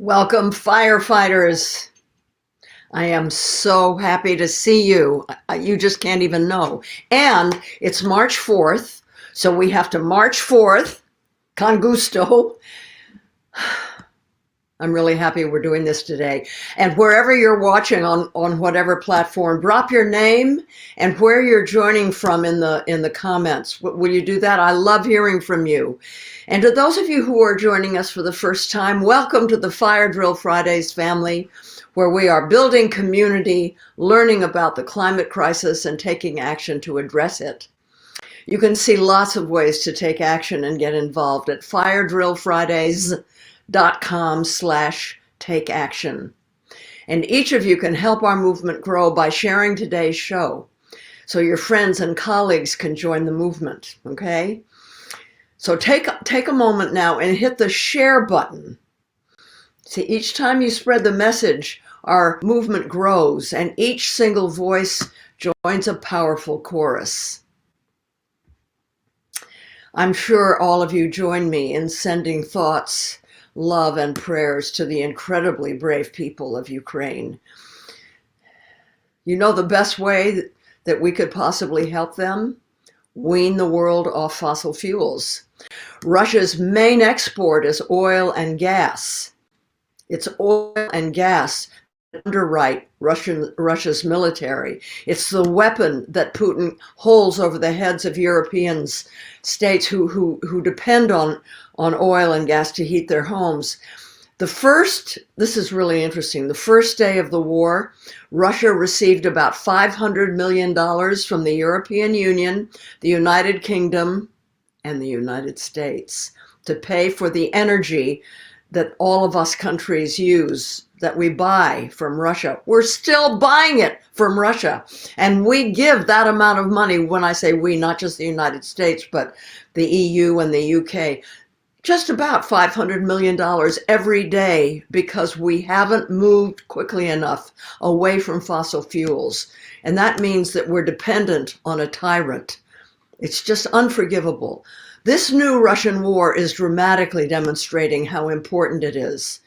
Welcome, firefighters. I am so happy to see you. You just can't even know. And it's March 4th, so we have to march forth, con gusto. I'm really happy we're doing this today. And wherever you're watching on whatever platform, drop your name and where you're joining from in the comments. Will you do that? I love hearing from you. And to those of you who are joining us for the first time, welcome to the Fire Drill Fridays family, where we are building community, learning about the climate crisis and taking action to address it. You can see lots of ways to take action and get involved at firedrillfridays.com/takeaction. And each of you can help our movement grow by sharing today's show, so your friends and colleagues can join the movement, okay? So take a moment now and hit the share button. See, each time you spread the message, our movement grows and each single voice joins a powerful chorus. I'm sure all of you join me in sending thoughts, love, and prayers to the incredibly brave people of Ukraine. You know the best way that we could possibly help them? Wean the world off fossil fuels. Russia's main export is oil and gas. It's oil and gas that underwrite Russia's military. It's the weapon that Putin holds over the heads of European states who depend on oil and gas to heat their homes. This is really interesting, the first day of the war, Russia received about $500 million from the European Union, the United Kingdom, and the United States to pay for the energy that all of us countries use, that we buy from Russia. We're still buying it from Russia. And we give that amount of money, when I say we, not just the United States, but the EU and the UK, just about $500 million every day, because we haven't moved quickly enough away from fossil fuels. And that means that we're dependent on a tyrant. It's just unforgivable. This new Russian war is dramatically demonstrating how important it is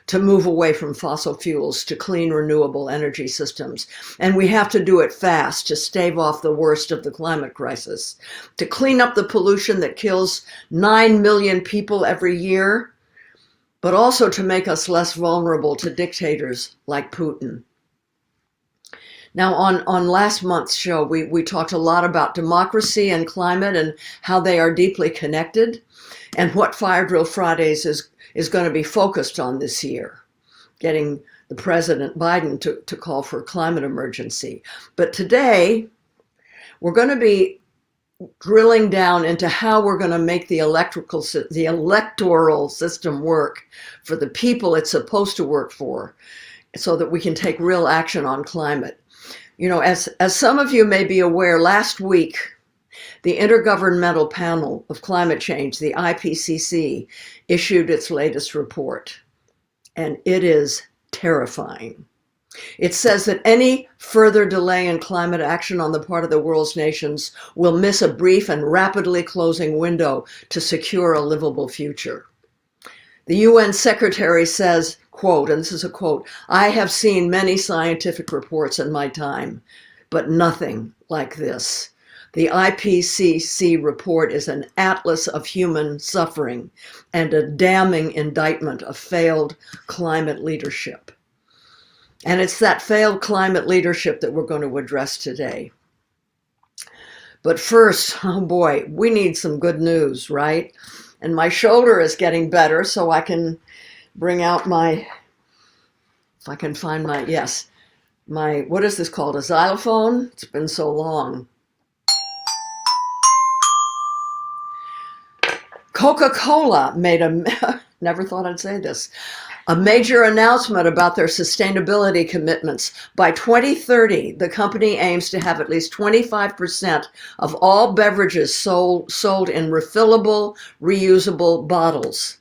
to move away from fossil fuels to clean, renewable energy systems. And we have to do it fast to stave off the worst of the climate crisis, to clean up the pollution that kills 9 million people every year, but also to make us less vulnerable to dictators like Putin. Now, on last month's show, we talked a lot about democracy and climate and how they are deeply connected, and what Fire Drill Fridays is going to be focused on this year, getting the President Biden to call for a climate emergency. But today, we're going to be drilling down into how we're going to make the electoral system work for the people it's supposed to work for, so that we can take real action on climate. You know, as some of you may be aware, last week, the Intergovernmental Panel of Climate Change, the IPCC, issued its latest report, and it is terrifying. It says that any further delay in climate action on the part of the world's nations will miss a brief and rapidly closing window to secure a livable future. The UN Secretary says, quote, and this is a quote, "I have seen many scientific reports in my time, but nothing like this. The IPCC report is an atlas of human suffering and a damning indictment of failed climate leadership." And it's that failed climate leadership that we're going to address today. But first, oh boy, we need some good news, right? And my shoulder is getting better, so I can bring out my, if I can find my, yes, my, what is this called, a xylophone? It's been so long. Coca-Cola made never thought I'd say this, a major announcement about their sustainability commitments. By 2030, the company aims to have at least 25% of all beverages sold in refillable, reusable bottles.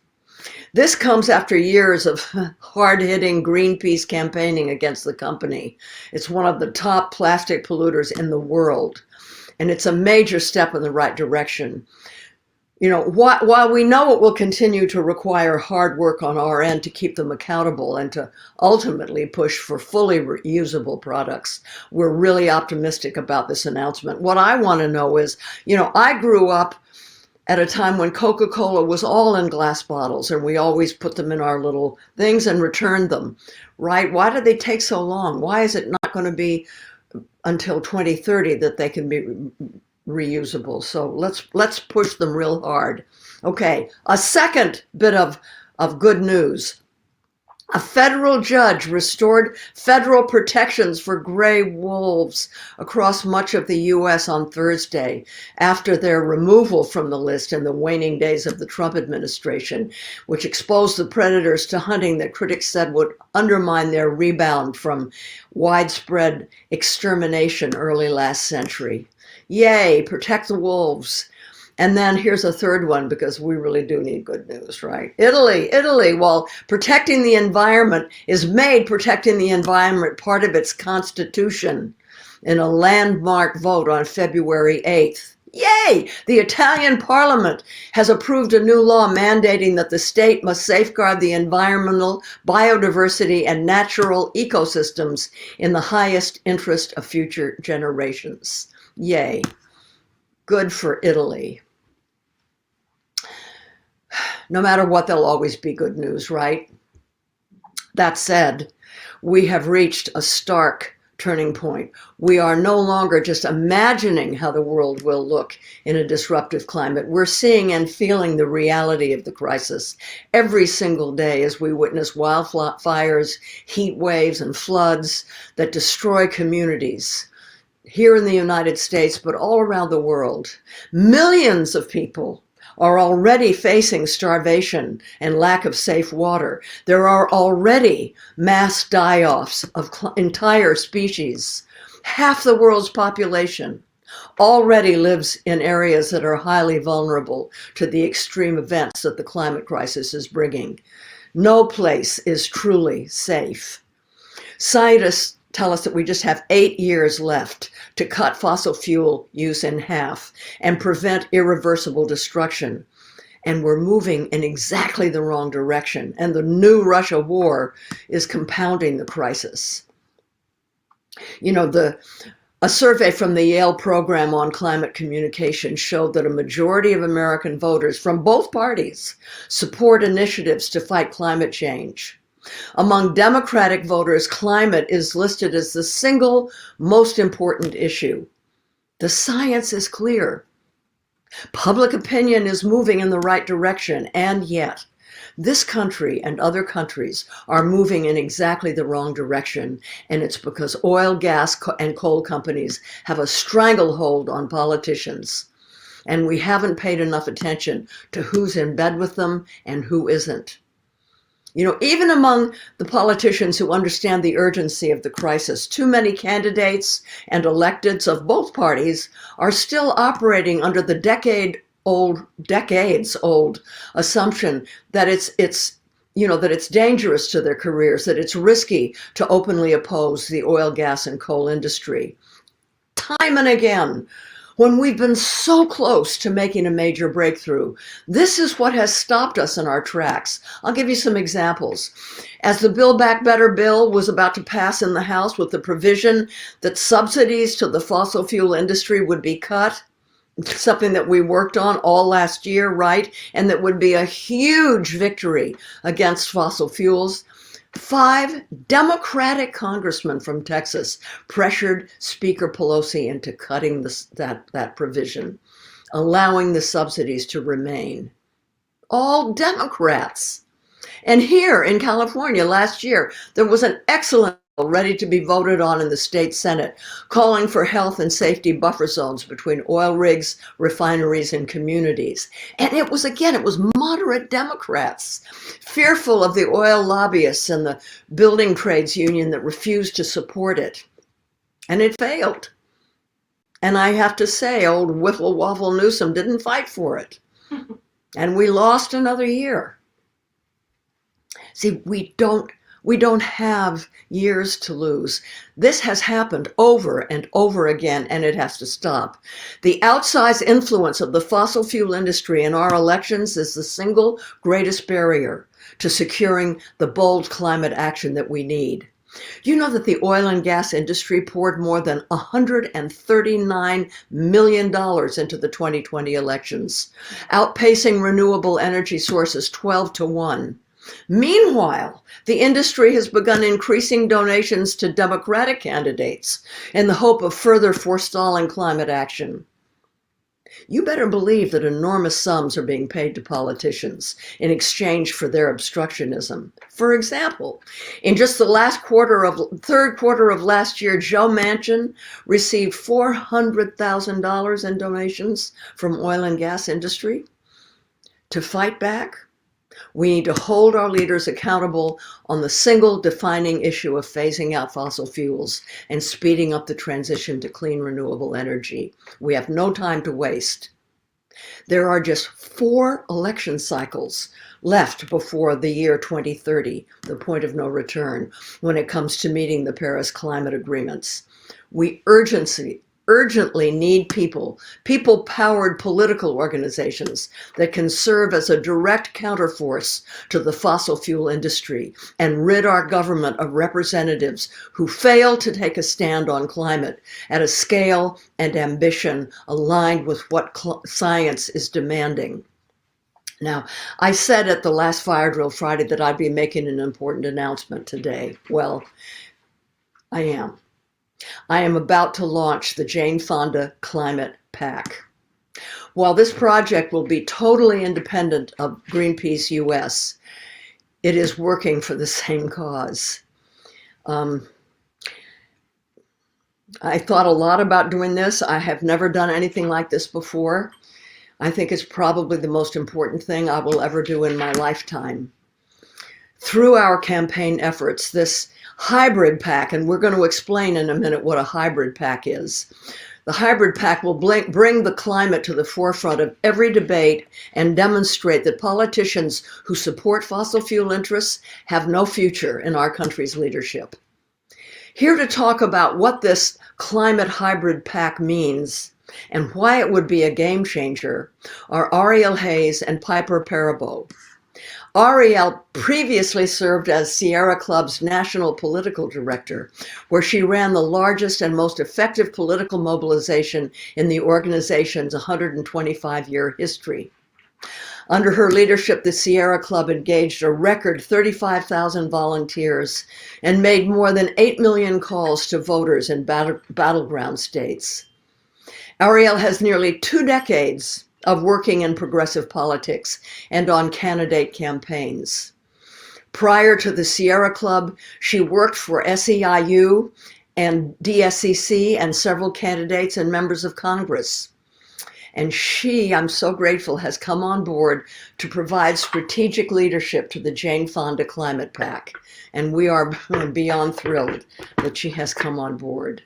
This comes after years of hard-hitting Greenpeace campaigning against the company. It's one of the top plastic polluters in the world, and it's a major step in the right direction. While we know it will continue to require hard work on our end to keep them accountable and to ultimately push for fully reusable products, we're really optimistic about this announcement. What I want to know is, I grew up at a time when Coca-Cola was all in glass bottles and we always put them in our little things and returned them, right? Why did they take so long? Why is it not going to be until 2030 that they can be reusable? So let's push them real hard. Okay, a second bit of good news. A federal judge restored federal protections for gray wolves across much of the U.S. on Thursday after their removal from the list in the waning days of the Trump administration, which exposed the predators to hunting that critics said would undermine their rebound from widespread extermination early last century. Yay, protect the wolves. And then here's a third one, because we really do need good news, right? Italy, well, protecting the environment is made protecting the environment part of its constitution in a landmark vote on February 8th. Yay! The Italian parliament has approved a new law mandating that the state must safeguard the environmental, biodiversity, and natural ecosystems in the highest interest of future generations. Yay. Good for Italy. No matter what, there'll always be good news, right? That said, we have reached a stark turning point. We are no longer just imagining how the world will look in a disruptive climate. We're seeing and feeling the reality of the crisis every single day as we witness wildfires, heat waves, and floods that destroy communities here in the United States, but all around the world. Millions of people are already facing starvation and lack of safe water. There are already mass die-offs of entire species. Half the world's population already lives in areas that are highly vulnerable to the extreme events that the climate crisis is bringing. No place is truly safe. Scientists tell us that we just have 8 years left to cut fossil fuel use in half and prevent irreversible destruction. And we're moving in exactly the wrong direction. And the new Russia war is compounding the crisis. A survey from the Yale Program on Climate Communication showed that a majority of American voters from both parties support initiatives to fight climate change. Among Democratic voters, climate is listed as the single most important issue. The science is clear. Public opinion is moving in the right direction, and yet this country and other countries are moving in exactly the wrong direction, and it's because oil, gas, and coal companies have a stranglehold on politicians, and we haven't paid enough attention to who's in bed with them and who isn't. Even among the politicians who understand the urgency of the crisis, too many candidates and electeds of both parties are still operating under the decades old assumption that it's dangerous to their careers, that it's risky to openly oppose the oil, gas, and coal industry. Time and again, when we've been so close to making a major breakthrough, this is what has stopped us in our tracks. I'll give you some examples. As the Build Back Better bill was about to pass in the House with the provision that subsidies to the fossil fuel industry would be cut, something that we worked on all last year, right? And that would be a huge victory against fossil fuels. 5 Democratic congressmen from Texas pressured Speaker Pelosi into cutting that provision, allowing the subsidies to remain. All Democrats. And here in California last year, there was an excellent bill ready to be voted on in the state Senate, calling for health and safety buffer zones between oil rigs, refineries, and communities. And it was moderate Democrats, fearful of the oil lobbyists and the building trades union that refused to support it. And it failed. And I have to say, old Whiffle Waffle Newsom didn't fight for it. And we lost another year. See, we don't We don't have years to lose. This has happened over and over again, and it has to stop. The outsized influence of the fossil fuel industry in our elections is the single greatest barrier to securing the bold climate action that we need. You know that the oil and gas industry poured more than $139 million into the 2020 elections, outpacing renewable energy sources 12-1. Meanwhile, the industry has begun increasing donations to Democratic candidates in the hope of further forestalling climate action. You better believe that enormous sums are being paid to politicians in exchange for their obstructionism. For example, in just the third quarter of last year, Joe Manchin received $400,000 in donations from oil and gas industry. To fight back, we need to hold our leaders accountable on the single defining issue of phasing out fossil fuels and speeding up the transition to clean, renewable energy. We have no time to waste. There are just 4 election cycles left before the year 2030, the point of no return, when it comes to meeting the Paris climate agreements. We urgently need people-powered political organizations that can serve as a direct counterforce to the fossil fuel industry and rid our government of representatives who fail to take a stand on climate at a scale and ambition aligned with what science is demanding. Now, I said at the last Fire Drill Friday that I'd be making an important announcement today. Well, I am. I am about to launch the Jane Fonda Climate PAC. While this project will be totally independent of Greenpeace US, it is working for the same cause. I thought a lot about doing this. I have never done anything like this before. I think it's probably the most important thing I will ever do in my lifetime. Through our campaign efforts, this hybrid PAC, and we're going to explain in a minute what a hybrid PAC is. The hybrid PAC will bring the climate to the forefront of every debate and demonstrate that politicians who support fossil fuel interests have no future in our country's leadership. Here to talk about what this climate hybrid PAC means and why it would be a game changer are Ariel Hayes and Perabo. Ariel previously served as Sierra Club's national political director, where she ran the largest and most effective political mobilization in the organization's 125-year history. Under her leadership, the Sierra Club engaged a record 35,000 volunteers and made more than 8 million calls to voters in battleground states. Ariel has nearly 2 decades of working in progressive politics and on candidate campaigns. Prior to the Sierra Club, she worked for SEIU and DSCC and several candidates and members of Congress. And she, I'm so grateful, has come on board to provide strategic leadership to the Jane Fonda Climate PAC. And we are beyond thrilled that she has come on board.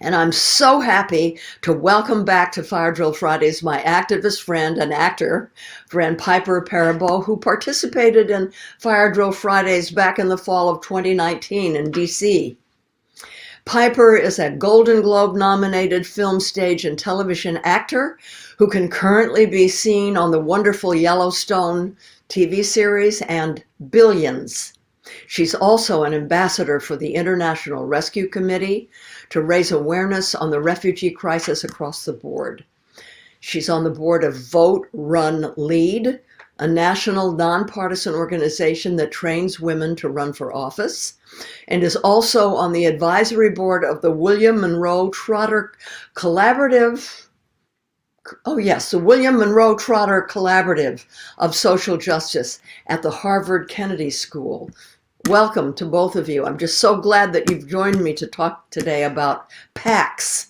And I'm so happy to welcome back to Fire Drill Fridays my activist friend and actor friend Perabo, who participated in Fire Drill Fridays back in the fall of 2019 in DC. Piper is a Golden Globe nominated film, stage, and television actor who can currently be seen on the wonderful Yellowstone TV series and Billions. She's also an ambassador for the International Rescue Committee to raise awareness on the refugee crisis across the board. She's on the board of Vote, Run, Lead, a national nonpartisan organization that trains women to run for office, and is also on the advisory board of the William Monroe Trotter Collaborative. Oh yes, the William Monroe Trotter Collaborative of Social Justice at the Harvard Kennedy School. Welcome to both of you. I'm just so glad that you've joined me to talk today about PACs.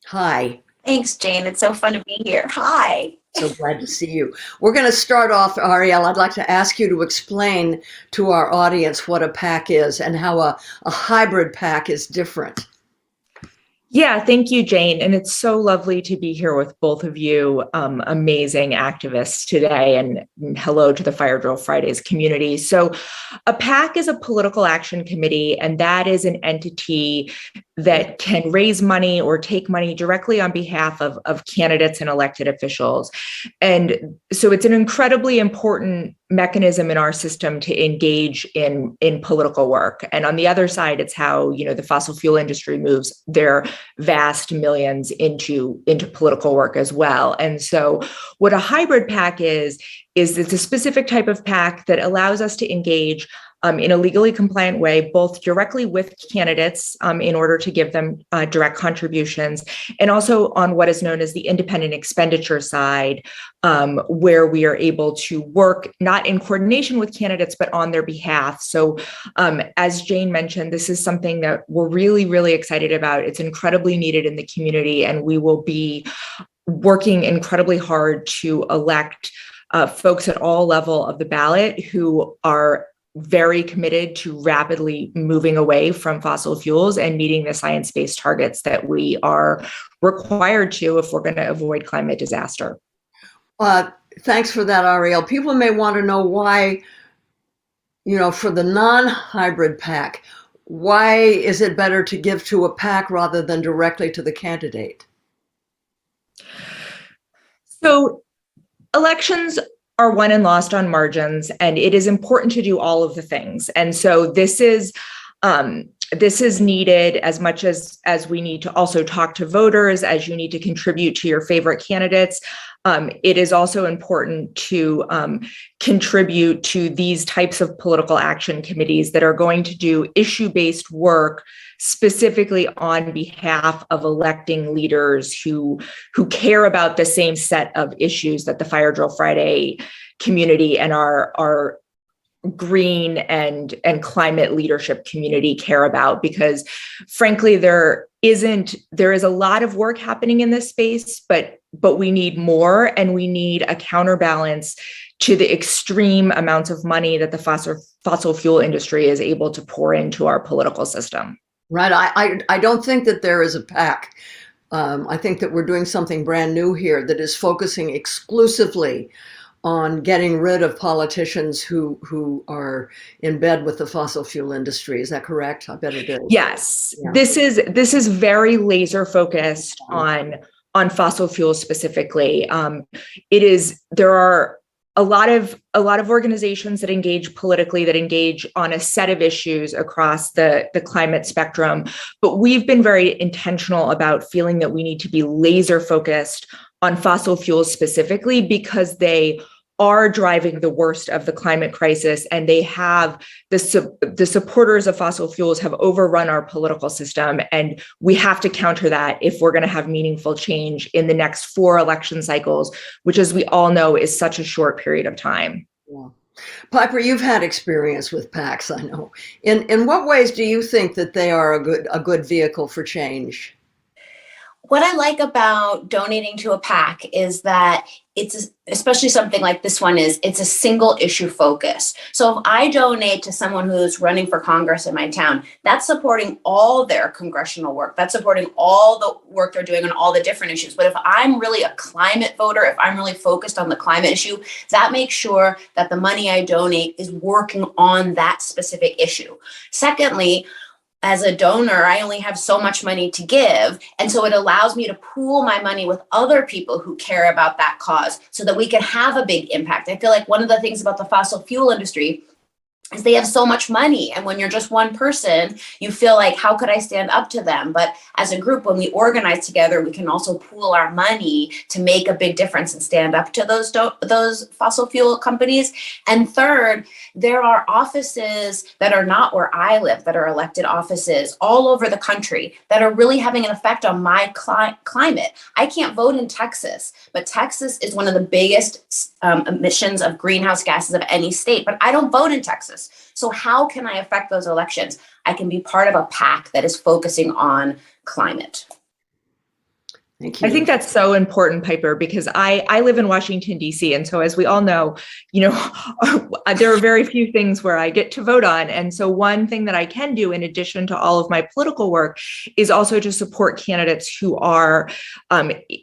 Hi. Thanks, Jane. It's so fun to be here. Hi. So glad to see you. We're going to start off, Ariel. I'd like to ask you to explain to our audience what a PAC is and how a hybrid PAC is different. Yeah, thank you, Jane. And it's so lovely to be here with both of you, amazing activists today. And hello to the Fire Drill Fridays community. So a PAC is a political action committee, and that is an entity that can raise money or take money directly on behalf of candidates and elected officials. And so it's an incredibly important mechanism in our system to engage in political work. And on the other side, it's how, the fossil fuel industry moves their vast millions into political work as well. And so what a hybrid PAC is it's a specific type of PAC that allows us to engage in a legally compliant way, both directly with candidates in order to give them direct contributions, and also on what is known as the independent expenditure side, where we are able to work not in coordination with candidates, but on their behalf. So as Jane mentioned, this is something that we're really, really excited about. It's incredibly needed in the community, and we will be working incredibly hard to elect folks at all levels of the ballot who are very committed to rapidly moving away from fossil fuels and meeting the science-based targets that we are required to if we're going to avoid climate disaster. Thanks for that, Ariel. People may want to know why, for the non-hybrid PAC, why is it better to give to a PAC rather than directly to the candidate? So elections are won and lost on margins, and it is important to do all of the things. And so this is needed as much as we need to also talk to voters, as you need to contribute to your favorite candidates. It is also important to contribute to these types of political action committees that are going to do issue-based work specifically on behalf of electing leaders who care about the same set of issues that the Fire Drill Friday community and our green and climate leadership community care about, because frankly, there is a lot of work happening in this space, but we need more, and we need a counterbalance to the extreme amounts of money that the fossil fuel industry is able to pour into our political system. Right. I don't think that there is a PAC. I think that we're doing something brand new here that is focusing exclusively on getting rid of politicians who are in bed with the fossil fuel industry. Is that correct? I bet it is. Yes. Yeah. This is very laser focused on fossil fuels specifically. There are a lot of organizations that engage politically, that engage on a set of issues across the climate spectrum. But we've been very intentional about feeling that we need to be laser focused on fossil fuels specifically, because they are driving the worst of the climate crisis, and they have the supporters of fossil fuels have overrun our political system, and we have to counter that if we're going to have meaningful change in the next 4 election cycles, which, as we all know, is such a short period of time. Yeah. Piper, you've had experience with PACs, I know. In what ways do you think that they are a good vehicle for change? What I like about donating to a PAC is that it's, especially something like this one it's a single issue focus. So if I donate to someone who's running for Congress in my town, that's supporting all their congressional work. That's supporting all the work they're doing on all the different issues. But if I'm really a climate voter, if I'm really focused on the climate issue, that makes sure that the money I donate is working on that specific issue. Secondly, as a donor, I only have so much money to give. And so it allows me to pool my money with other people who care about that cause so that we can have a big impact. I feel like one of the things about the fossil fuel industry is they have so much money. And when you're just one person, you feel like, how could I stand up to them? But as a group, when we organize together, we can also pool our money to make a big difference and stand up to those fossil fuel companies. And third, there are offices that are not where I live, that are elected offices all over the country that are really having an effect on my climate. I can't vote in Texas, but Texas is one of the biggest emissions of greenhouse gases of any state, but I don't vote in Texas. So how can I affect those elections? I can be part of a PAC that is focusing on climate. Thank you. I think that's so important, Piper, because I live in Washington, D.C. And so as we all know, there are very few things where I get to vote on. And so one thing that I can do in addition to all of my political work is also to support candidates who are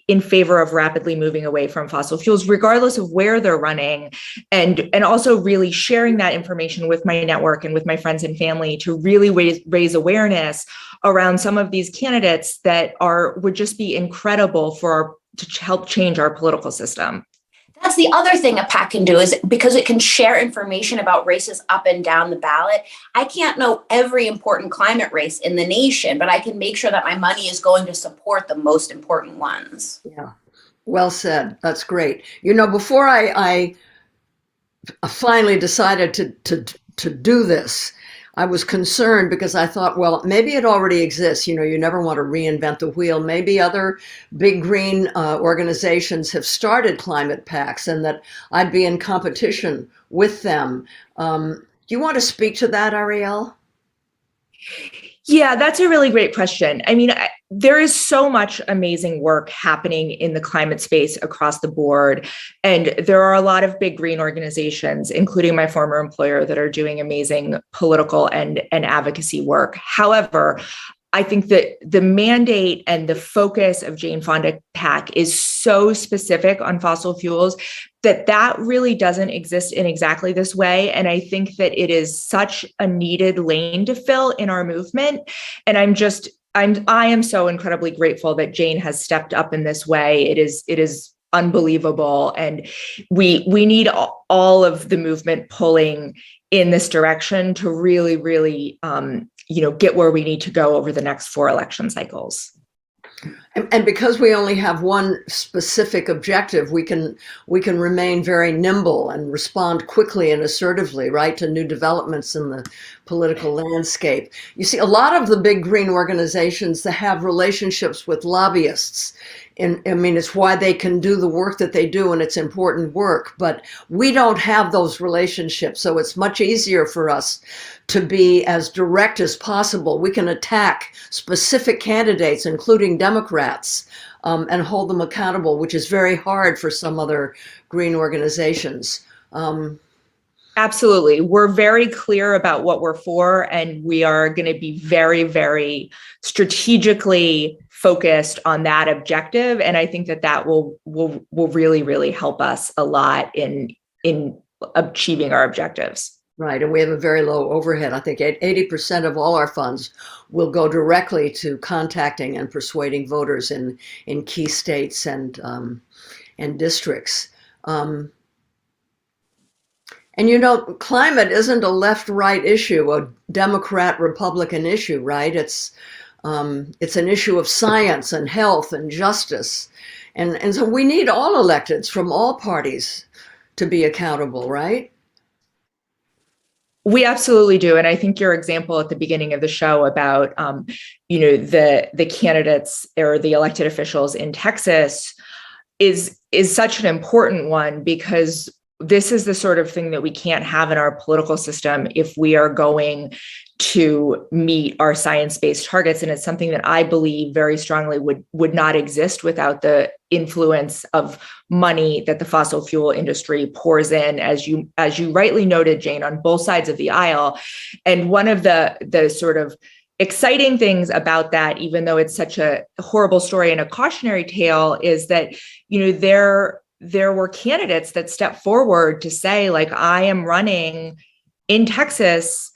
in favor of rapidly moving away from fossil fuels, regardless of where they're running, and also really sharing that information with my network and with my friends and family to really raise awareness around some of these candidates that would just be incredible to help change our political system. That's the other thing a PAC can do, is because it can share information about races up and down the ballot. I can't know every important climate race in the nation, but I can make sure that my money is going to support the most important ones. Yeah, well said. That's great. Before I finally decided to do this, I was concerned because I thought, well, maybe it already exists. You never want to reinvent the wheel. Maybe other big green organizations have started climate PACs and that I'd be in competition with them. Do you want to speak to that, Ariel? Yeah, that's a really great question. I mean, there is so much amazing work happening in the climate space across the board. And there are a lot of big green organizations, including my former employer, that are doing amazing political and advocacy work. However, I think that the mandate and the focus of Jane Fonda PAC is so specific on fossil fuels that really doesn't exist in exactly this way. And I think that it is such a needed lane to fill in our movement. And I am so incredibly grateful that Jane has stepped up in this way. It is unbelievable. And we need all of the movement pulling in this direction to really, really, get where we need to go over the next 4 election cycles. And because we only have one specific objective, we can remain very nimble and respond quickly and assertively, right, to new developments in the political landscape. You see, a lot of the big green organizations that have relationships with lobbyists. It's why they can do the work that they do, and it's important work. But we don't have those relationships, so it's much easier for us to be as direct as possible. We can attack specific candidates, including Democrats, and hold them accountable, which is very hard for some other green organizations. Absolutely. We're very clear about what we're for, and we are going to be very, very strategically focused on that objective. And I think that will really, really help us a lot in achieving our objectives. Right. And we have a very low overhead. I think 80% of all our funds will go directly to contacting and persuading voters in key states and districts. And climate isn't a left-right issue, a Democrat-Republican issue, right? It's an issue of science and health and justice. And so we need all electeds from all parties to be accountable, right? We absolutely do. And I think your example at the beginning of the show about, the candidates or the elected officials in Texas is such an important one, because this is the sort of thing that we can't have in our political system if we are going to meet our science-based targets. And it's something that I believe very strongly would not exist without the influence of money that the fossil fuel industry pours in, as you rightly noted, Jane, on both sides of the aisle. And one of the sort of exciting things about that, even though it's such a horrible story and a cautionary tale, is that, there were candidates that stepped forward to say, like, I am running in Texas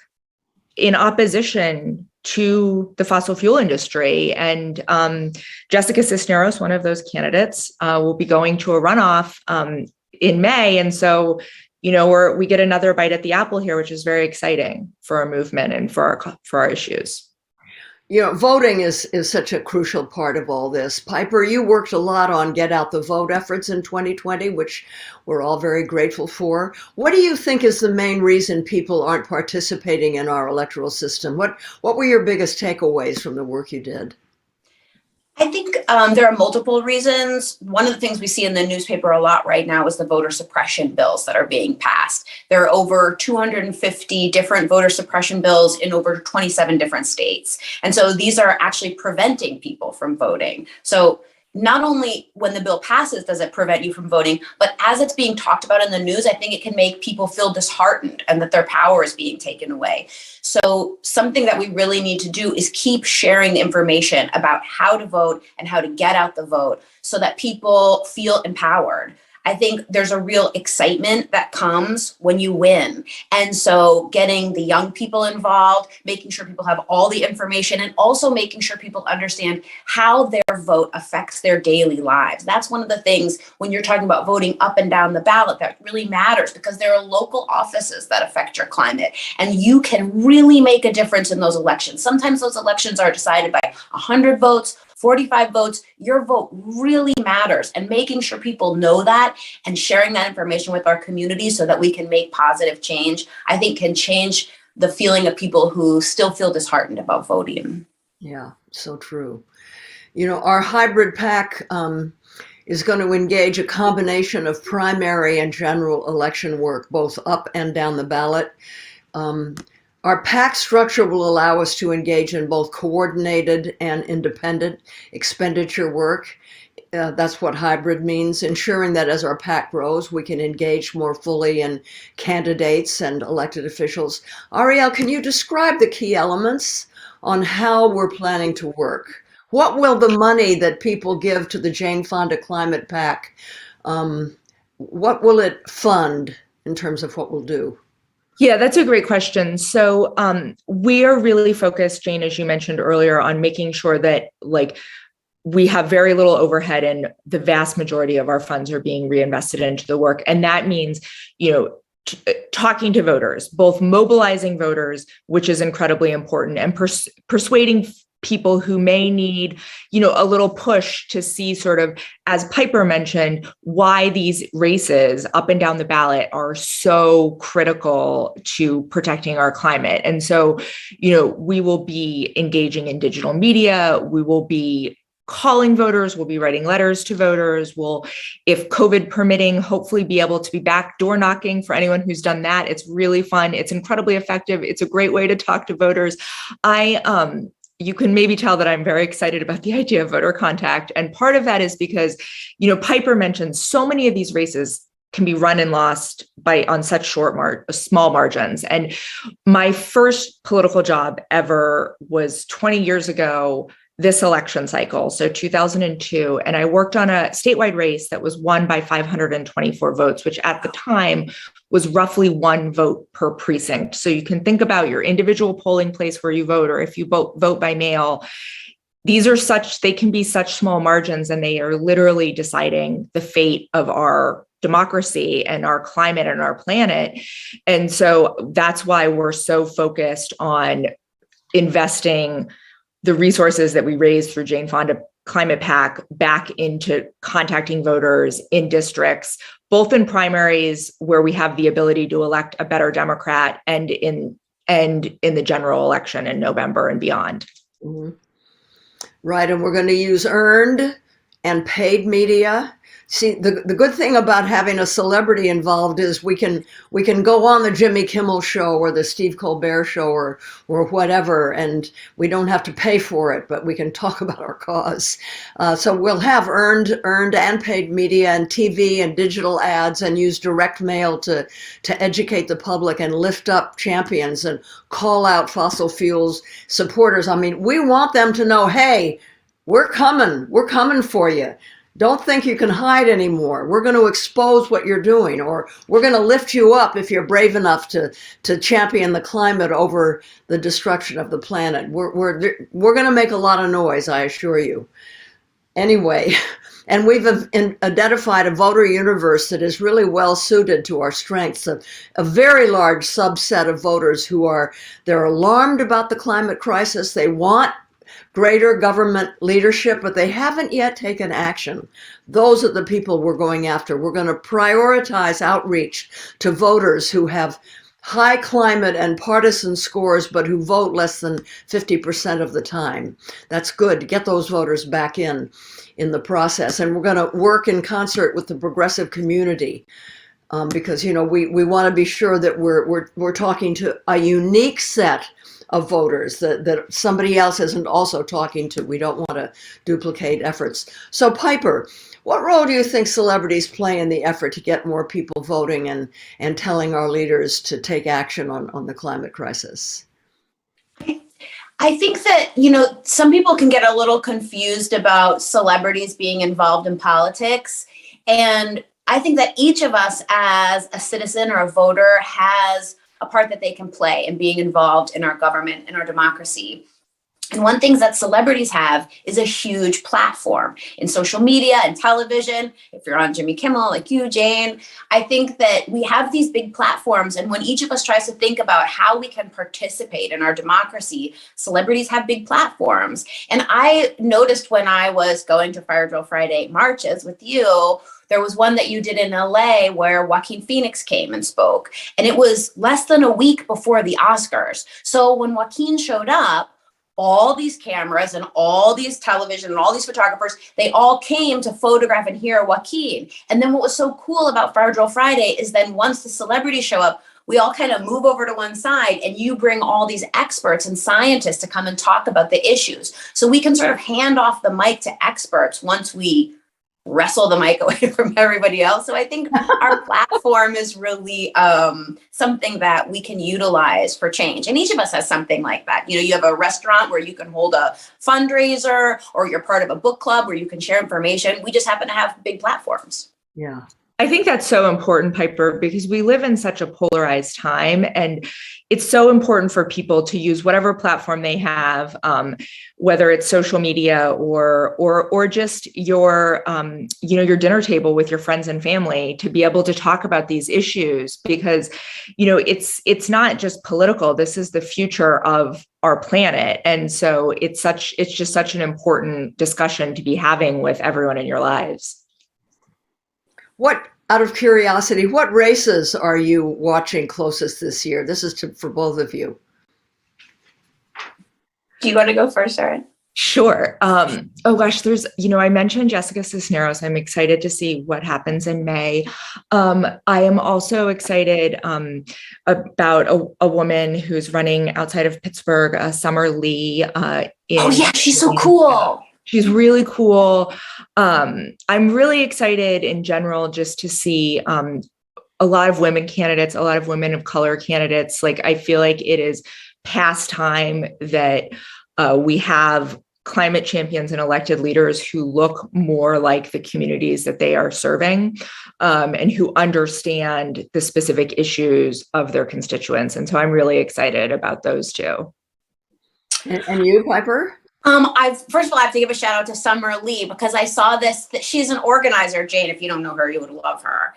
in opposition to the fossil fuel industry. And Jessica Cisneros, one of those candidates, will be going to a runoff in May. And so, we get another bite at the apple here, which is very exciting for our movement and for our issues. Voting is such a crucial part of all this. Piper, you worked a lot on Get Out the Vote efforts in 2020, which we're all very grateful for. What do you think is the main reason people aren't participating in our electoral system? What were your biggest takeaways from the work you did? I think there are multiple reasons. One of the things we see in the newspaper a lot right now is the voter suppression bills that are being passed. There are over 250 different voter suppression bills in over 27 different states. And so these are actually preventing people from voting. So not only when the bill passes does it prevent you from voting, but as it's being talked about in the news, I think it can make people feel disheartened and that their power is being taken away. So something that we really need to do is keep sharing the information about how to vote and how to get out the vote so that people feel empowered. I think there's a real excitement that comes when you win. And so getting the young people involved, making sure people have all the information, and also making sure people understand how their vote affects their daily lives. That's one of the things when you're talking about voting up and down the ballot that really matters, because there are local offices that affect your climate, and you can really make a difference in those elections. Sometimes those elections are decided by 100 votes, 45 votes. Your vote really matters, and making sure people know that and sharing that information with our community so that we can make positive change, I think can change the feeling of people who still feel disheartened about voting. Yeah, so true. You know, our hybrid PAC is going to engage a combination of primary and general election work, both up and down the ballot. Our PAC structure will allow us to engage in both coordinated and independent expenditure work. That's what hybrid means, ensuring that as our PAC grows, we can engage more fully in candidates and elected officials. Ariel, can you describe the key elements on how we're planning to work? What will the money that people give to the Jane Fonda Climate PAC, what will it fund in terms of what we'll do? Yeah, that's a great question. So we are really focused, Jane, as you mentioned earlier, on making sure that we have very little overhead and the vast majority of our funds are being reinvested into the work. And that means, talking to voters, both mobilizing voters, which is incredibly important, and persuading people who may need, a little push to see, sort of, as Piper mentioned, why these races up and down the ballot are so critical to protecting our climate. And so, we will be engaging in digital media. We will be calling voters, we'll be writing letters to voters. We'll, if COVID permitting, hopefully be able to be back door knocking for anyone who's done that. It's really fun. It's incredibly effective. It's a great way to talk to voters. You can maybe tell that I'm very excited about the idea of voter contact. And part of that is because, Piper mentioned so many of these races can be run and lost on such small margins. And my first political job ever was 20 years ago, this election cycle, so 2002. And I worked on a statewide race that was won by 524 votes, which at the time was roughly 1 vote per precinct. So you can think about your individual polling place where you vote, or if you vote by mail. They can be such small margins, and they are literally deciding the fate of our democracy and our climate and our planet. And so that's why we're so focused on investing the resources that we raised through Jane Fonda Climate PAC back into contacting voters in districts, both in primaries where we have the ability to elect a better Democrat, and in the general election in November and beyond. Mm-hmm. Right, and we're going to use earned and paid media. See, the good thing about having a celebrity involved is we can go on the Jimmy Kimmel show or the Steve Colbert show or whatever, and we don't have to pay for it, but we can talk about our cause. So we'll have earned and paid media and TV and digital ads, and use direct mail to educate the public and lift up champions and call out fossil fuels supporters. I mean, we want them to know, hey, we're coming for you. Don't think you can hide anymore. We're going to expose what you're doing, or we're going to lift you up if you're brave enough to champion the climate over the destruction of the planet. We're going to make a lot of noise, I assure you. Anyway, and we've identified a voter universe that is really well suited to our strengths. A very large subset of voters they're alarmed about the climate crisis. They want greater government leadership, but they haven't yet taken action. Those are the people we're going after. We're going to prioritize outreach to voters who have high climate and partisan scores, but who vote less than 50% of the time. That's good to get those voters back in the process. And we're going to work in concert with the progressive community because we want to be sure that we're talking to a unique set of voters that somebody else isn't also talking to. We don't want to duplicate efforts. So Piper, what role do you think celebrities play in the effort to get more people voting and telling our leaders to take action on the climate crisis? I think that, some people can get a little confused about celebrities being involved in politics. And I think that each of us as a citizen or a voter has a part that they can play in being involved in our government, in our democracy. And one thing that celebrities have is a huge platform in social media and television. If you're on Jimmy Kimmel, like you, Jane, I think that we have these big platforms. And when each of us tries to think about how we can participate in our democracy, celebrities have big platforms. And I noticed when I was going to Fire Drill Friday marches with you, there was one that you did in LA where Joaquin Phoenix came and spoke. And it was less than a week before the Oscars. So when Joaquin showed up, all these cameras and all these television and all these photographers, they all came to photograph and hear Joaquin. And then what was so cool about Fire Drill Friday is then once the celebrities show up, we all kind of move over to one side and you bring all these experts and scientists to come and talk about the issues. So we can sort of hand off the mic to experts once we wrestle the mic away from everybody else. So I think our platform is really something that we can utilize for change. And each of us has something like that. You have a restaurant where you can hold a fundraiser, or you're part of a book club where you can share information. We just happen to have big platforms. Yeah. I think that's so important, Piper, because we live in such a polarized time, and it's so important for people to use whatever platform they have, whether it's social media or just your your dinner table with your friends and family, to be able to talk about these issues, because it's not just political. This is the future of our planet, and so it's just such an important discussion to be having with everyone in your lives. Out of curiosity, what races are you watching closest this year? This is for both of you. Do you want to go first, Erin? Sure. Oh gosh, I mentioned Jessica Cisneros. I'm excited to see what happens in May. I am also excited about a woman who's running outside of Pittsburgh, Summer Lee. Oh yeah, she's so cool. She's really cool. I'm really excited in general just to see a lot of women candidates, a lot of women of color candidates. Like, I feel like it is past time that we have climate champions and elected leaders who look more like the communities that they are serving, and who understand the specific issues of their constituents. And so I'm really excited about those two. And you, Piper? First of all, I have to give a shout out to Summer Lee, because I saw this, that she's an organizer. Jane, if you don't know her, you would love her.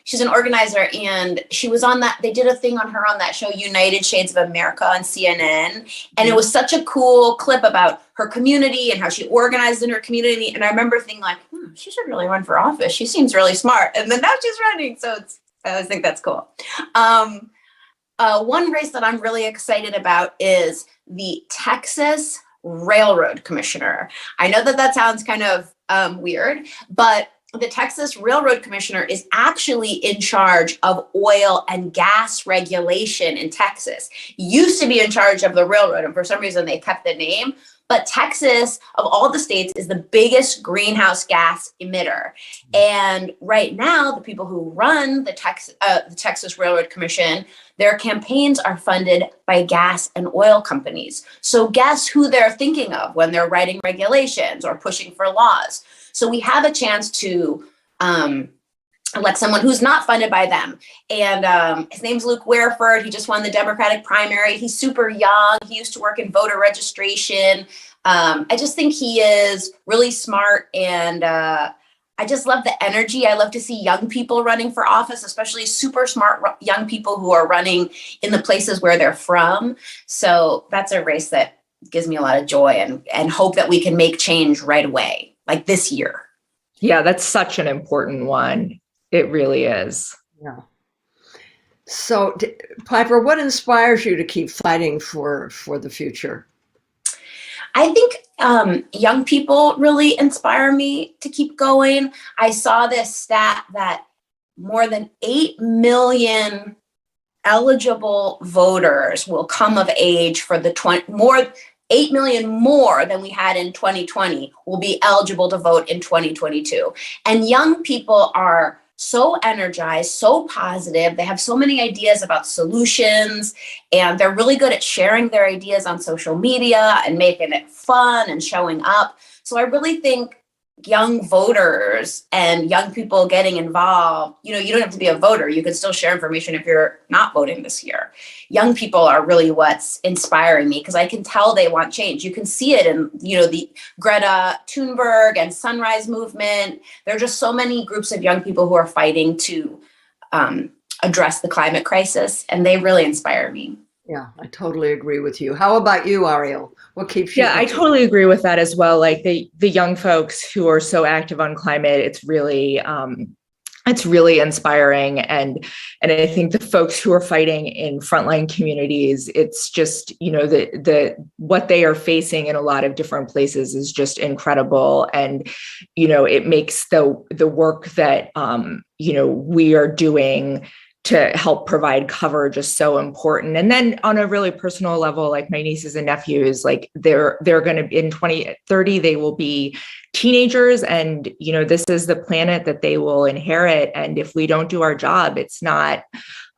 She's an organizer, and she was on that, they did a thing on her on that show, United Shades of America on CNN. And it was such a cool clip about her community and how she organized in her community. And I remember thinking like, she should really run for office. She seems really smart. And then now she's running. So I always think that's cool. One race that I'm really excited about is the Texas Railroad Commissioner. I know that sounds kind of weird, but the Texas Railroad Commissioner is actually in charge of oil and gas regulation in Texas. Used to be in charge of the railroad, and for some reason they kept the name. But Texas, of all the states, is the biggest greenhouse gas emitter. And right now, the people who run the Texas Railroad Commission, their campaigns are funded by gas and oil companies. So guess who they're thinking of when they're writing regulations or pushing for laws? So we have a chance to elect someone who's not funded by them. And his name's Luke Wareford. He just won the Democratic primary. He's super young. He used to work in voter registration. I just think he is really smart, and I just love the energy. I love to see young people running for office, especially super smart young people who are running in the places where they're from. So that's a race that gives me a lot of joy and hope that we can make change right away, like this year. Yeah, that's such an important one. It really is. Yeah. So, Piper, what inspires you to keep fighting for the future? I think young people really inspire me to keep going. I saw this stat that more than 8 million eligible voters will come of age for the 8 million more than we had in 2020 will be eligible to vote in 2022. And young people are so energized, so positive. They have so many ideas about solutions, and they're really good at sharing their ideas on social media and making it fun and showing up. So I really think young voters and young people getting involved, you don't have to be a voter. You can still share information if you're not voting this year. Young people are really what's inspiring me, because I can tell they want change. You can see it in, the Greta Thunberg and Sunrise Movement. There are just so many groups of young people who are fighting to address the climate crisis, and they really inspire me. Yeah, I totally agree with you. How about you, Ariel? What keeps you? Yeah, I totally agree with that as well. Like the young folks who are so active on climate, it's really inspiring. And I think the folks who are fighting in frontline communities, it's just, the what they are facing in a lot of different places is just incredible. And, it makes the work that, we are doing to help provide cover just so important. And then on a really personal level, like my nieces and nephews, like they're going to, in 2030, they will be teenagers, and, this is the planet that they will inherit. And if we don't do our job, it's not,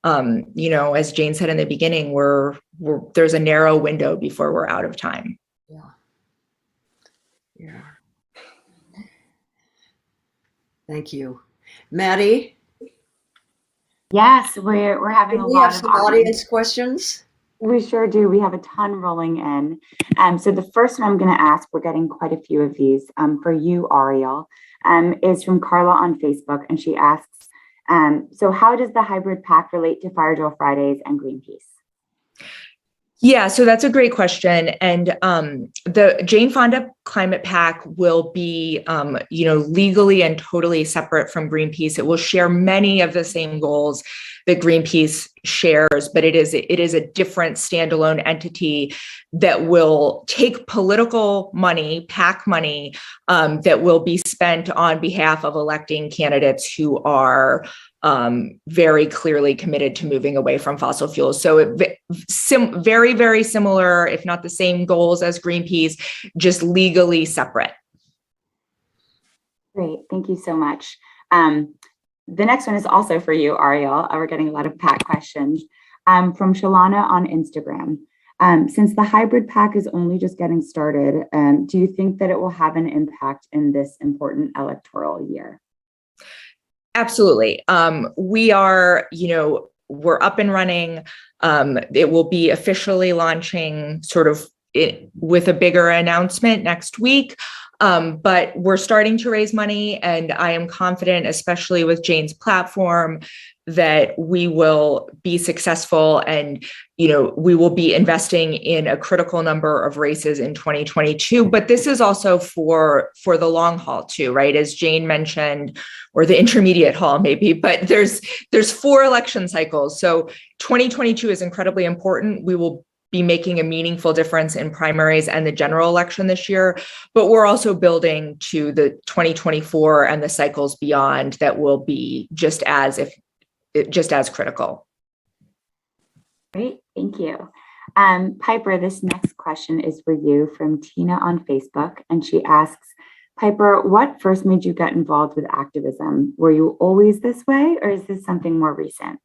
as Jane said in the beginning, there's a narrow window before we're out of time. Yeah. Yeah. Thank you. Maddie? Yes, we're having a Do we lot have of some audience questions? We sure do. We have a ton rolling in. So the first one I'm going to ask, we're getting quite a few of these for you, Ariel, is from Carla on Facebook. And she asks, so how does the hybrid pack relate to Fire Drill Fridays and Greenpeace? Yeah, so that's a great question. And the Jane Fonda Climate Pack will be, legally and totally separate from Greenpeace. It will share many of the same goals that Greenpeace shares, but it is a different standalone entity that will take political money, PAC money, that will be spent on behalf of electing candidates who are very clearly committed to moving away from fossil fuels. So very, very similar, if not the same goals as Greenpeace, just legally separate. Great, thank you so much. The next one is also for you, Ariel. We're getting a lot of PAC questions from Shalana on Instagram. Since the hybrid pack is only just getting started, do you think that it will have an impact in this important electoral year? Absolutely. We are, we're up and running. It will be officially launching with a bigger announcement next week. But we're starting to raise money, and I am confident, especially with Jane's platform, that we will be successful, and we will be investing in a critical number of races in 2022. But this is also for the long haul too, right? As Jane mentioned, or the intermediate haul maybe, but there's 4 election cycles. So 2022 is incredibly important. We will be making a meaningful difference in primaries and the general election this year, but we're also building to the 2024 and the cycles beyond that will be just as critical. Great, thank you. Piper, this next question is for you from Tina on Facebook, and she asks, Piper, what first made you get involved with activism? Were you always this way, or is this something more recent?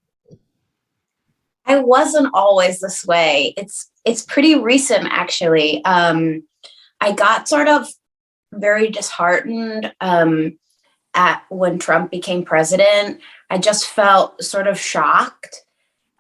I wasn't always this way. It's pretty recent, actually. I got sort of very disheartened at when Trump became president. I just felt sort of shocked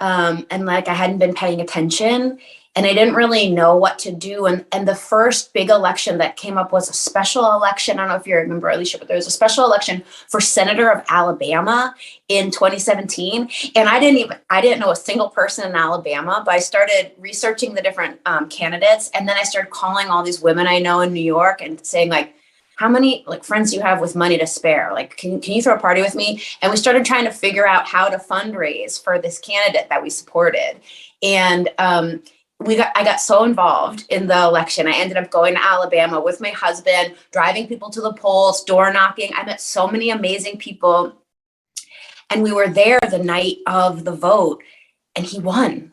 and like I hadn't been paying attention, and I didn't really know what to do. And the first big election that came up was a special election. I don't know if you remember, Alicia, but there was a special election for Senator of Alabama in 2017. And I didn't know a single person in Alabama, but I started researching the different candidates. And then I started calling all these women I know in New York and saying, like, how many friends do you have with money to spare? Like, can you throw a party with me? And we started trying to figure out how to fundraise for this candidate that we supported. And I got so involved in the election. I ended up going to Alabama with my husband, driving people to the polls, door knocking. I met so many amazing people. And we were there the night of the vote, and he won.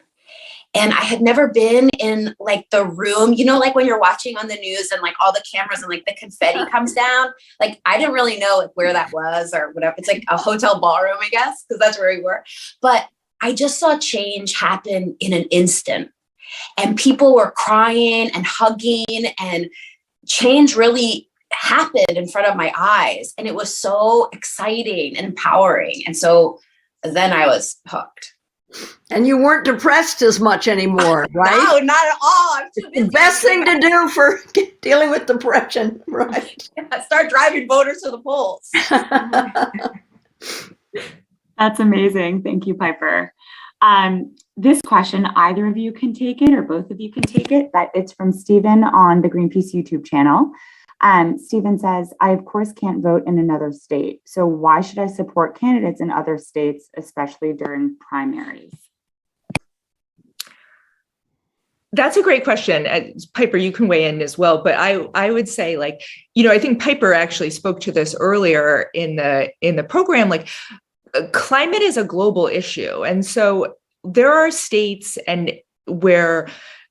And I had never been in like the room, you know, like when you're watching on the news and like all the cameras and like the confetti comes down. Like I didn't really know like, where that was or whatever. It's like a hotel ballroom, I guess, because that's where we were. But I just saw change happen in an instant. And people were crying and hugging, and change really happened in front of my eyes. And it was so exciting and empowering. And so then I was hooked. And you weren't depressed as much anymore, right? No, not at all. I'm too busy. The best thing to do for dealing with depression, right? Start driving voters to the polls. That's amazing. Thank you, Piper. This question, either of you can take it or both of you can take it. But it's from Stephen on the Greenpeace YouTube channel. Stephen says, I of course can't vote in another state. So why should I support candidates in other states, especially during primaries? That's a great question. Piper, you can weigh in as well. But I would say, like, you know, I think Piper actually spoke to this earlier in the program. Like, climate is a global issue. And so there are states and where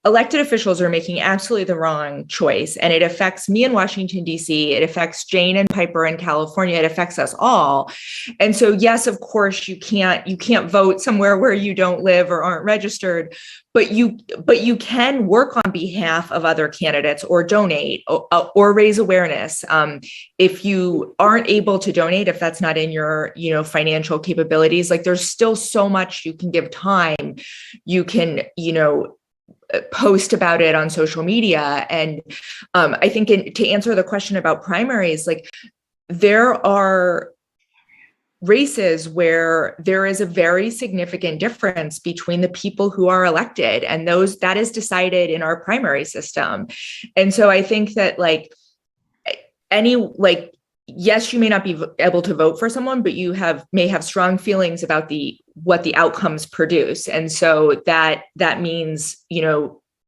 elected officials are making absolutely the wrong choice. And it affects me in Washington, D.C. It affects Jane and Piper in California. It affects us all. And so, yes, of course, you can't vote somewhere where you don't live or aren't registered, but you can work on behalf of other candidates or donate or raise awareness. If you aren't able to donate, if that's not in your, financial capabilities, like there's still so much you can give time. You can, post about it on social media. And I think to answer the question about primaries, like there are races where there is a very significant difference between the people who are elected and that is decided in our primary system. And so I think that yes, you may not be able to vote for someone, but you may have strong feelings about what the outcomes produce. And so that means,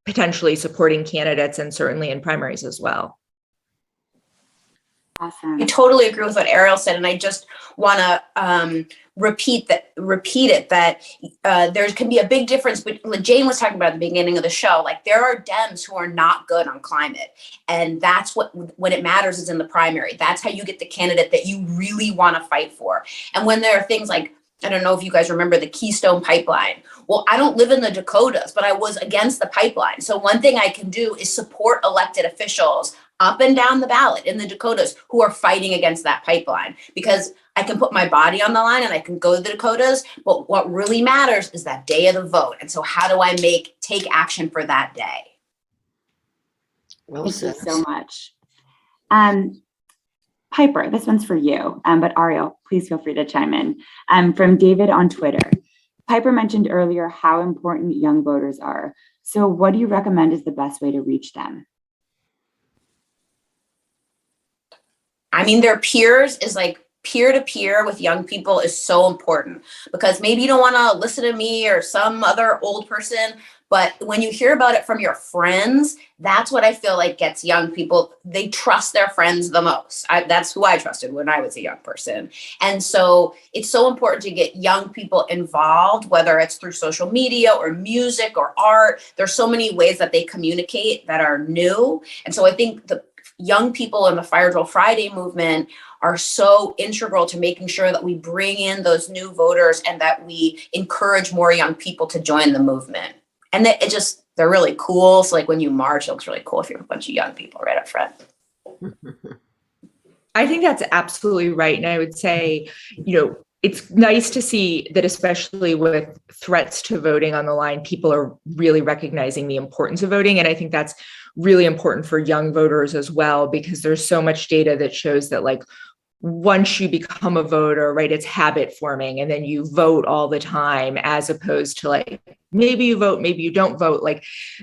potentially supporting candidates and certainly in primaries as well. Awesome. I totally agree with what Ariel said. And I just want to repeat it that there can be a big difference. But Jane was talking about at the beginning of the show, like there are Dems who are not good on climate. And that's when it matters is in the primary. That's how you get the candidate that you really want to fight for. And when there are things like, I don't know if you guys remember the Keystone Pipeline. Well, I don't live in the Dakotas, but I was against the pipeline. So one thing I can do is support elected officials up and down the ballot in the Dakotas who are fighting against that pipeline, because I can put my body on the line and I can go to the Dakotas. But what really matters is that day of the vote. And so how do I take action for that day? Well Thank said. you so much. Piper, this one's for you, but Ariel, please feel free to chime in. From David on Twitter. Piper mentioned earlier how important young voters are. So what do you recommend is the best way to reach them? I mean, their peers is like peer-to-peer with young people is so important, because maybe you don't want to listen to me or some other old person, but when you hear about it from your friends, that's what I feel like gets young people. They trust their friends the most. That's who I trusted when I was a young person. And so it's so important to get young people involved, whether it's through social media or music or art. There's so many ways that they communicate that are new. And so I think the young people in the Fire Drill Friday movement are so integral to making sure that we bring in those new voters and that we encourage more young people to join the movement. And they're really cool. So like when you march, it looks really cool if you're a bunch of young people right up front. I think that's absolutely right. And I would say, it's nice to see that, especially with threats to voting on the line, people are really recognizing the importance of voting. And I think that's really important for young voters as well, because there's so much data that shows that once you become a voter, right, it's habit forming, and then you vote all the time, as opposed to maybe you vote, maybe you don't vote.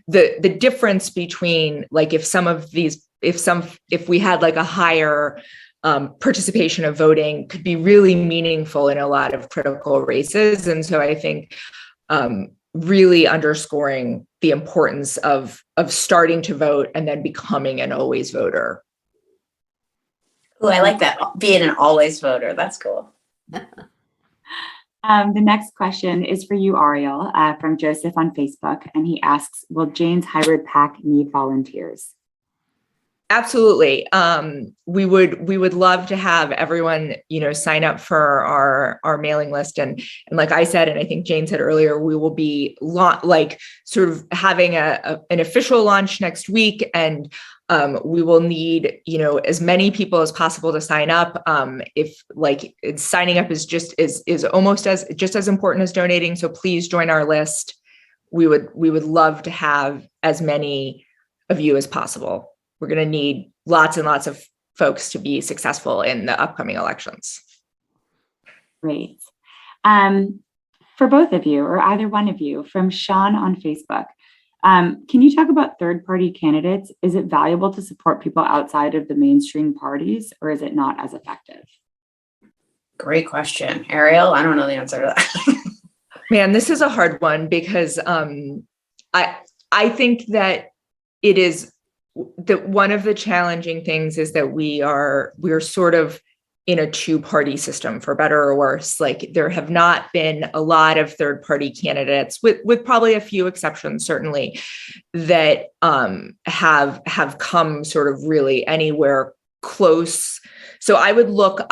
The difference between if we had a higher participation of voting could be really meaningful in a lot of critical races. And so I think really underscoring the importance of starting to vote and then becoming an always voter. Oh, I like that. Being an always voter. That's cool. The next question is for you, Ariel, from Joseph on Facebook, and he asks, will Jane's hybrid PAC need volunteers? Absolutely. We would love to have everyone, sign up for our mailing list. And like I said, and I think Jane said earlier, we will be sort of having an official launch next week. And we will need, as many people as possible to sign up. If signing up is almost as important as donating. So please join our list. We would love to have as many of you as possible. We're going to need lots and lots of folks to be successful in the upcoming elections. Great. For both of you, or either one of you, from Sean on Facebook, can you talk about third-party candidates? Is it valuable to support people outside of the mainstream parties, or is it not as effective? Great question. Ariel, I don't know the answer to that. Man, this is a hard one because I think that it is that one of the challenging things is that we're sort of in a two-party system, for better or worse. Like, there have not been a lot of third-party candidates, with probably a few exceptions, certainly, that have come sort of really anywhere close. So I would look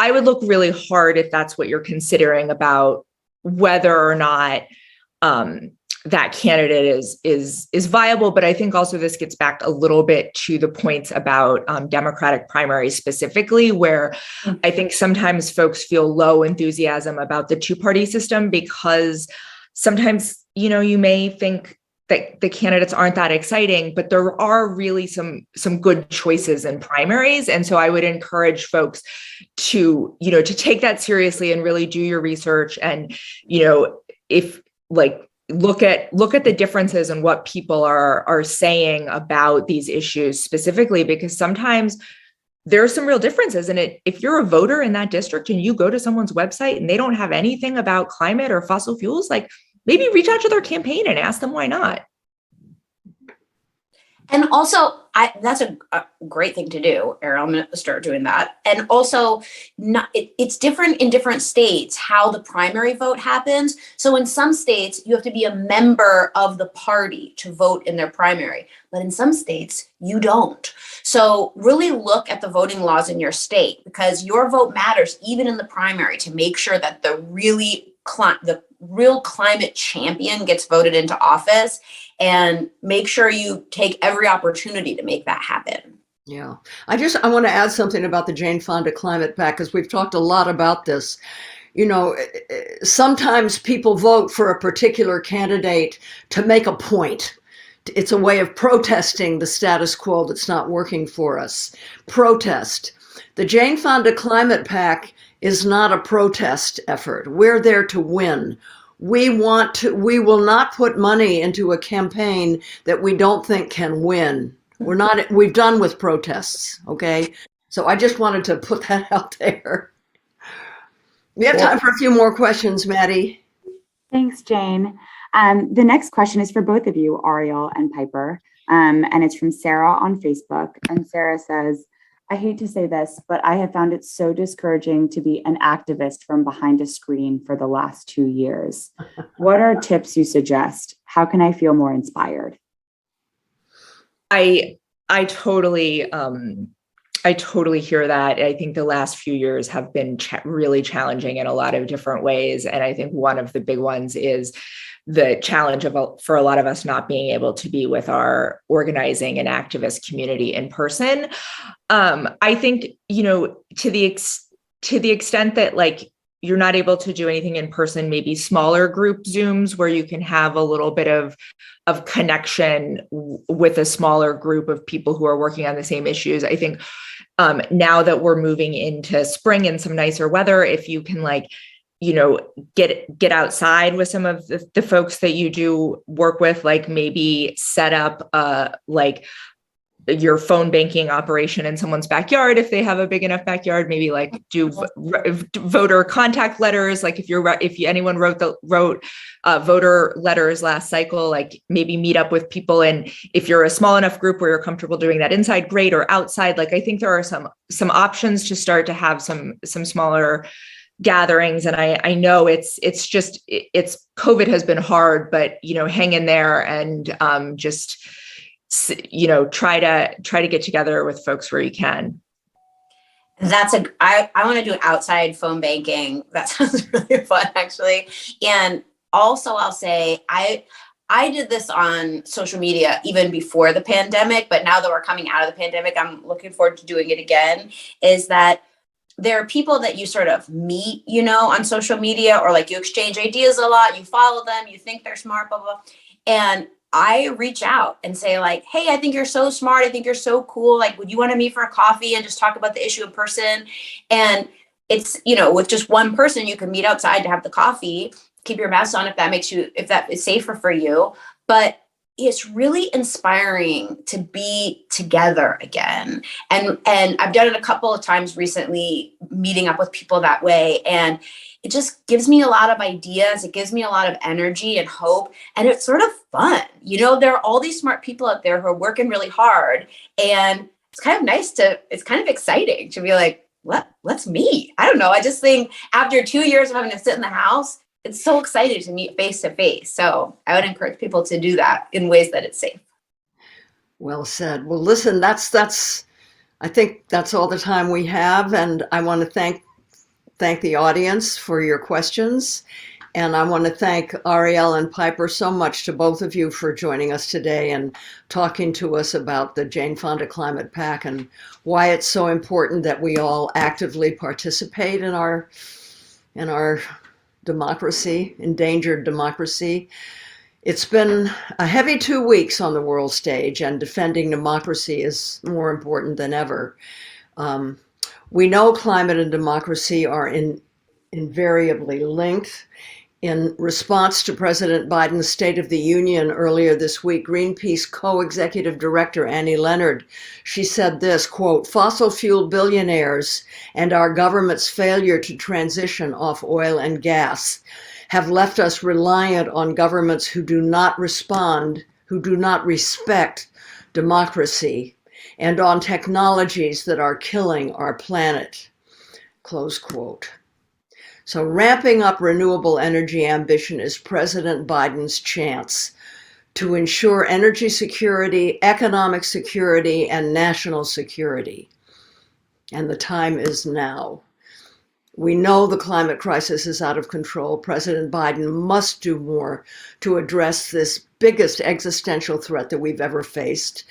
really hard, if that's what you're considering, about whether or not that candidate is viable. But I think also this gets back a little bit to the points about Democratic primaries specifically, where I think sometimes folks feel low enthusiasm about the two-party system because sometimes, you may think that the candidates aren't that exciting, but there are really some good choices in primaries. And so I would encourage folks to take that seriously and really do your research. And, if look at the differences in what people are saying about these issues specifically, because sometimes there are some real differences in it. If you're a voter in that district and you go to someone's website and they don't have anything about climate or fossil fuels, maybe reach out to their campaign and ask them why not. And also, that's a great thing to do, Ariel. I'm going to start doing that. And also, it's different in different states how the primary vote happens. So in some states, you have to be a member of the party to vote in their primary. But in some states, you don't. So really look at the voting laws in your state, because your vote matters even in the primary, to make sure that the real climate champion gets voted into office, and make sure you take every opportunity to make that happen. Yeah. I want to add something about the Jane Fonda Climate PAC, because we've talked a lot about this. Sometimes people vote for a particular candidate to make a point. It's a way of protesting the status quo that's not working for us. Protest. The Jane Fonda Climate PAC is not a protest effort. We're there to win. We will not put money into a campaign that we don't think can win. We've done with protests. Okay. So I just wanted to put that out there. We have time for a few more questions, Maddie. Thanks, Jane. The next question is for both of you, Ariel and Piper. And it's from Sarah on Facebook. And Sarah says, I hate to say this, but I have found it so discouraging to be an activist from behind a screen for the last 2 years. What are tips you suggest? How can I feel more inspired? I totally hear that. I think the last few years have been really challenging in a lot of different ways. And I think one of the big ones is the challenge for a lot of us not being able to be with our organizing and activist community in person. I think, to the extent that you're not able to do anything in person, maybe smaller group Zooms where you can have a little bit of connection with a smaller group of people who are working on the same issues. I think now that we're moving into spring and some nicer weather, if you can get outside with some of the folks that you do work with, maybe set up your phone banking operation in someone's backyard if they have a big enough backyard. Maybe do voter contact letters. If anyone wrote voter letters last cycle, maybe meet up with people. And if you're a small enough group where you're comfortable doing that inside, great, or outside. I think there are some options to start to have some smaller gatherings. And I know it's COVID has been hard, but, hang in there and just, try to get together with folks where you can. I want to do outside phone banking. That sounds really fun, actually. And also I'll say, I did this on social media even before the pandemic, but now that we're coming out of the pandemic, I'm looking forward to doing it again, is that there are people that you sort of meet, on social media, or like you exchange ideas a lot, you follow them, you think they're smart, blah, blah. And I reach out and say like, hey, I think you're so smart. I think you're so cool. Like, would you want to meet for a coffee and just talk about the issue in person? And it's, with just one person, you can meet outside to have the coffee, keep your mask on if that is safer for you. But it's really inspiring to be together again. And I've done it a couple of times recently, meeting up with people that way. And it just gives me a lot of ideas. It gives me a lot of energy and hope. And it's sort of fun. There are all these smart people out there who are working really hard. And it's kind of nice it's kind of exciting to be like, let's meet. I don't know. I just think after 2 years of having to sit in the house, it's so exciting to meet face to face. So I would encourage people to do that in ways that it's safe. Well said. Well, listen, I think that's all the time we have. And I want to thank the audience for your questions. And I want to thank Ariel and Piper so much, to both of you, for joining us today and talking to us about the Jane Fonda Climate PAC and why it's so important that we all actively participate in our democracy, endangered democracy. It's been a heavy 2 weeks on the world stage, and defending democracy is more important than ever. We know climate and democracy are invariably linked. In response to President Biden's State of the Union earlier this week, Greenpeace co-executive director Annie Leonard, she said this, quote, "Fossil fuel billionaires and our government's failure to transition off oil and gas have left us reliant on governments who do not respect democracy, and on technologies that are killing our planet," close quote. So ramping up renewable energy ambition is President Biden's chance to ensure energy security, economic security, and national security. And the time is now. We know the climate crisis is out of control. President Biden must do more to address this biggest existential threat that we've ever faced.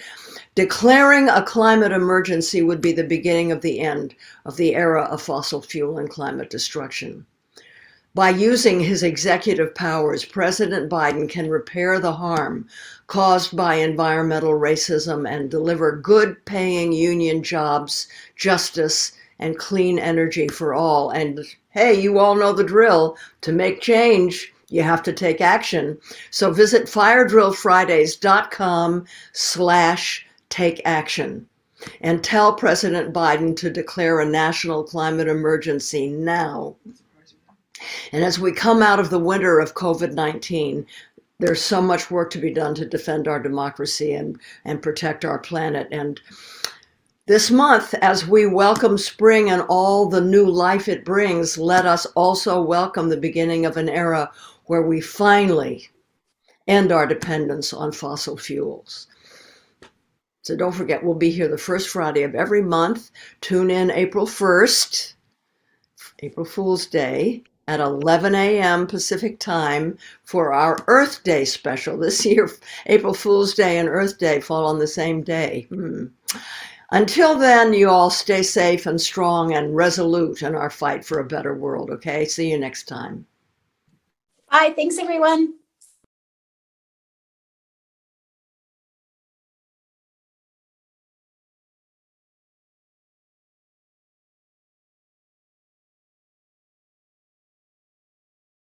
Declaring a climate emergency would be the beginning of the end of the era of fossil fuel and climate destruction. By using his executive powers, President Biden can repair the harm caused by environmental racism and deliver good-paying union jobs, justice, and clean energy for all. And hey, you all know the drill. To make change, you have to take action. So visit firedrillfridays.com/take action and tell President Biden to declare a national climate emergency now. And as we come out of the winter of COVID-19, there's so much work to be done to defend our democracy and protect our planet. And this month, as we welcome spring and all the new life it brings, let us also welcome the beginning of an era where we finally end our dependence on fossil fuels. So don't forget, we'll be here the first Friday of every month. Tune in April 1st, April Fool's Day, at 11 a.m. Pacific time for our Earth Day special. This year, April Fool's Day and Earth Day fall on the same day. Until then, you all stay safe and strong and resolute in our fight for a better world, okay? See you next time. Bye. Thanks, everyone.